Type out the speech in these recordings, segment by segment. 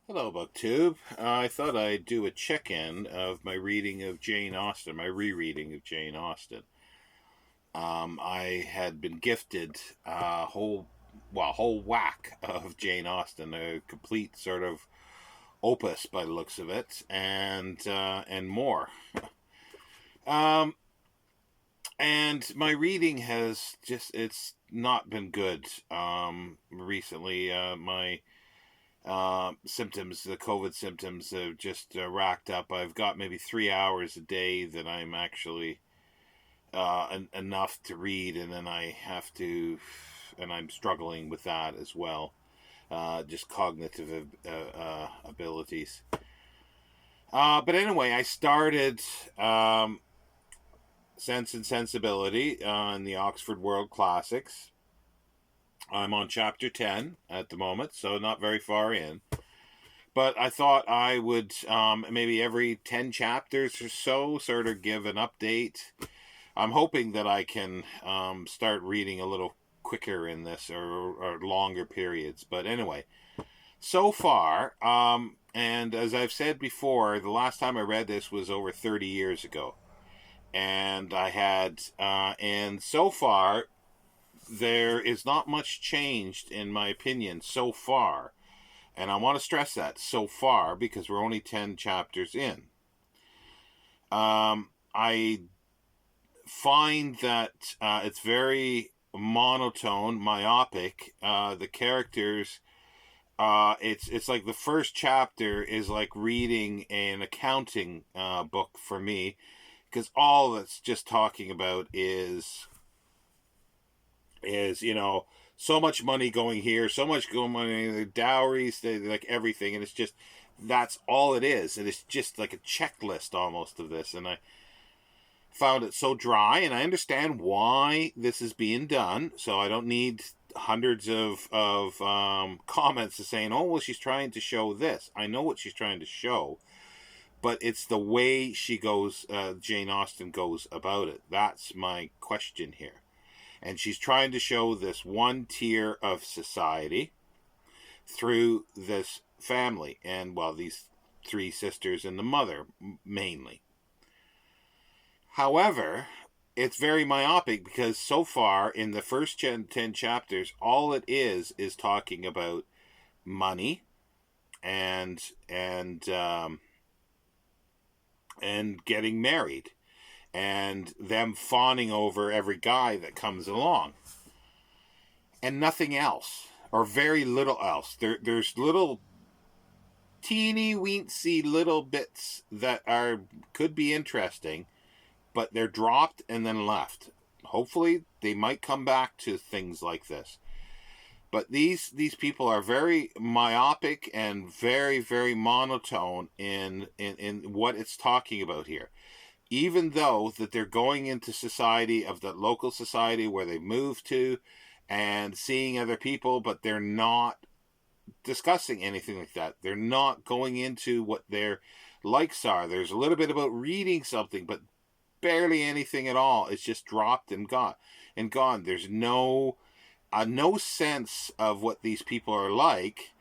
Hello, BookTube. I thought I'd do a check-in of my reading of Jane Austen, my rereading of Jane Austen. I had been gifted a whole whack of Jane Austen, a complete sort of opus by the looks of it, and more. Um, and my reading has it's not been good. Recently, my symptoms, the COVID symptoms, have just racked up. I've got maybe 3 hours a day that I'm actually enough to read, and then I have to, and I'm struggling with that as well. Just cognitive abilities. But anyway, I started Sense and Sensibility in the Oxford World Classics. I'm on chapter 10 at the moment, so not very far in. But I thought I would maybe every 10 chapters or so sort of give an update. I'm hoping that I can start reading a little quicker in this, or longer periods. But anyway, so far, and as I've said before, the last time I read this was over 30 years ago. And and so far, there is not much changed, in my opinion, so far. And I want to stress that so far because we're only 10 chapters in. I find that it's very monotone, myopic. The characters, it's like the first chapter is like reading an accounting book for me, because all that's just talking about is so much money going here, so much going money, the dowries, like everything, and it's just that's all it is, and it's just like a checklist almost of this, and I found it so dry, and I understand why this is being done, so I don't need hundreds of comments saying, oh well, she's trying to show this. I know what she's trying to show, but it's the way she goes, Jane Austen goes about it. That's my question here. And she's trying to show this one tier of society through this family, and well, these three sisters and the mother mainly. However, it's very myopic because so far in the first 10 chapters, all it is talking about money and and um, and getting married, and them fawning over every guy that comes along, and nothing else, or very little else. There's little teeny weensy little bits that are could be interesting, but they're dropped and then left. Hopefully they might come back to things like this. But these people are very myopic and very, very monotone in what it's talking about here. Even though that they're going into society, of the local society where they moved to, and seeing other people, but they're not discussing anything like that. They're not going into what their likes are. There's a little bit about reading something, but barely anything at all. It's just dropped and gone. There's no sense of what these people are like,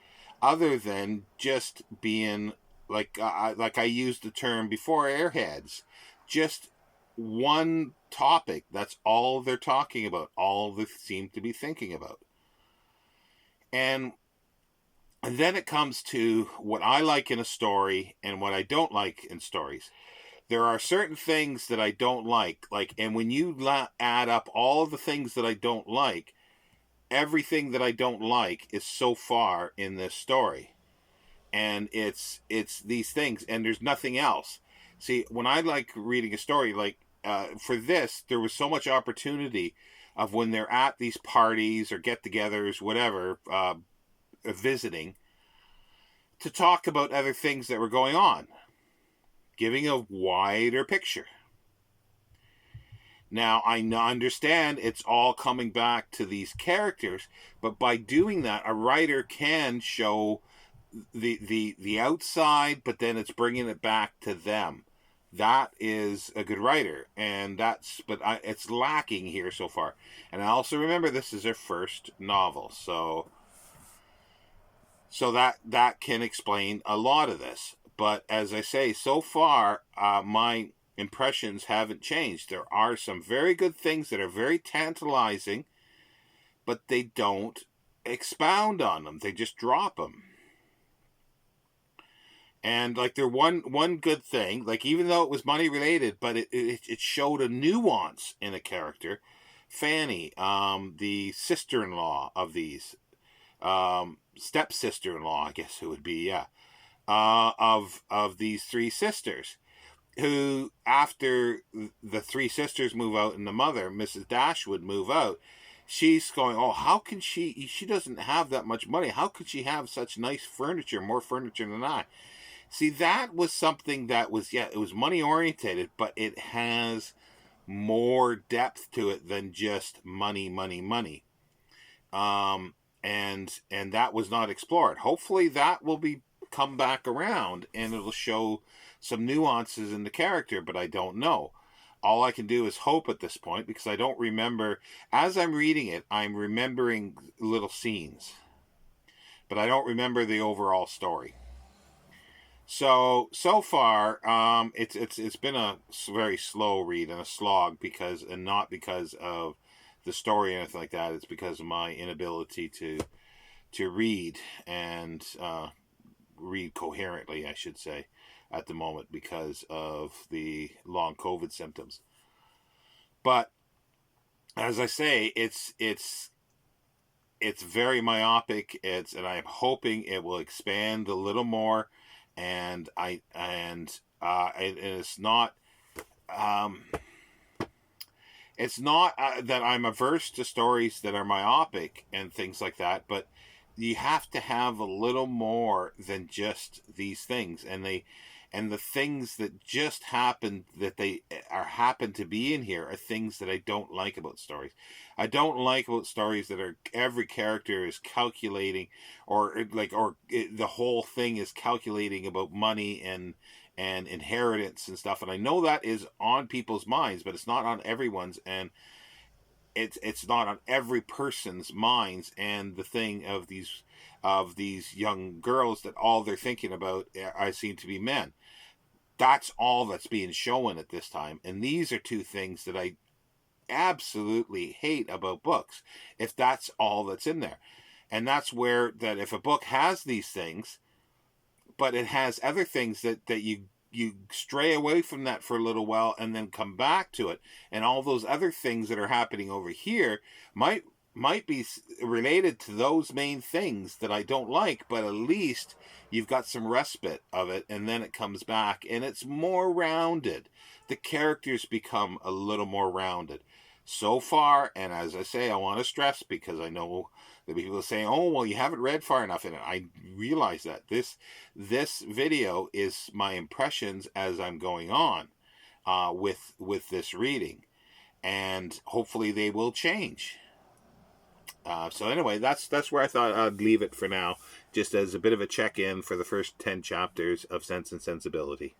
other than just being like I used the term before, airheads. Just one topic. That's all they're talking about. All they seem to be thinking about. And then it comes to what I like in a story and what I don't like in stories. There are certain things that I don't like, and when you add up all the things that I don't like, everything that I don't like is so far in this story, and it's these things, and there's nothing else. See, when I like reading a story, like for this, there was so much opportunity of when they're at these parties or get-togethers, whatever, visiting, to talk about other things that were going on, giving a wider picture. Now, I understand it's all coming back to these characters, but by doing that, a writer can show the outside, but then it's bringing it back to them. That is a good writer, and it's lacking here so far. And I also remember this is their first novel, so So that can explain a lot of this. But as I say, so far, my impressions haven't changed. There are some very good things that are very tantalizing, but they don't expound on them. They just drop them. And like they're one good thing, like even though it was money related, but it showed a nuance in a character. Fanny, the sister-in-law of these, stepsister-in-law, I guess it would be, yeah, of these three sisters, who after the three sisters move out and the mother, Mrs. Dashwood, move out, she's going, oh, how can she doesn't have that much money. How could she have such nice furniture, more furniture than I? See, that was something that was, yeah, it was money orientated, but it has more depth to it than just money, money, money. Um, and that was not explored. Hopefully that will be come back around and it'll show some nuances in the character, but I don't know. All I can do is hope at this point, because I don't remember. As I'm reading it, I'm remembering little scenes, but I don't remember the overall story. So far, it's been a very slow read and a slog, and not because of the story or anything like that. It's because of my inability to read and read coherently, I should say, at the moment, because of the long COVID symptoms. But as I say, it's very myopic. And I'm hoping it will expand a little more. And it's not that I'm averse to stories that are myopic and things like that, but you have to have a little more than just these things, and the things that just happen, that they happen to be in here, are things that I don't like about stories. I don't like about stories that are every character is calculating, or the whole thing is calculating about money and inheritance and stuff. And I know that is on people's minds, but it's not on everyone's, and it's not on every person's minds. And the thing of these young girls, that all they're thinking about, I seem to be men. That's all that's being shown at this time. And these are two things that I absolutely hate about books, if that's all that's in there. And that's where, that if a book has these things, but it has other things that you stray away from that for a little while and then come back to it, and all those other things that are happening over here might be related to those main things that I don't like, but at least you've got some respite of it, and then it comes back and it's more rounded. The characters become a little more rounded so far. And as I say, I want to stress, because I know that people are saying, oh, well, you haven't read far enough in it. I realize that this video is my impressions as I'm going on with this reading, and hopefully they will change. So anyway, that's where I thought I'd leave it for now, just as a bit of a check-in for the first 10 chapters of Sense and Sensibility.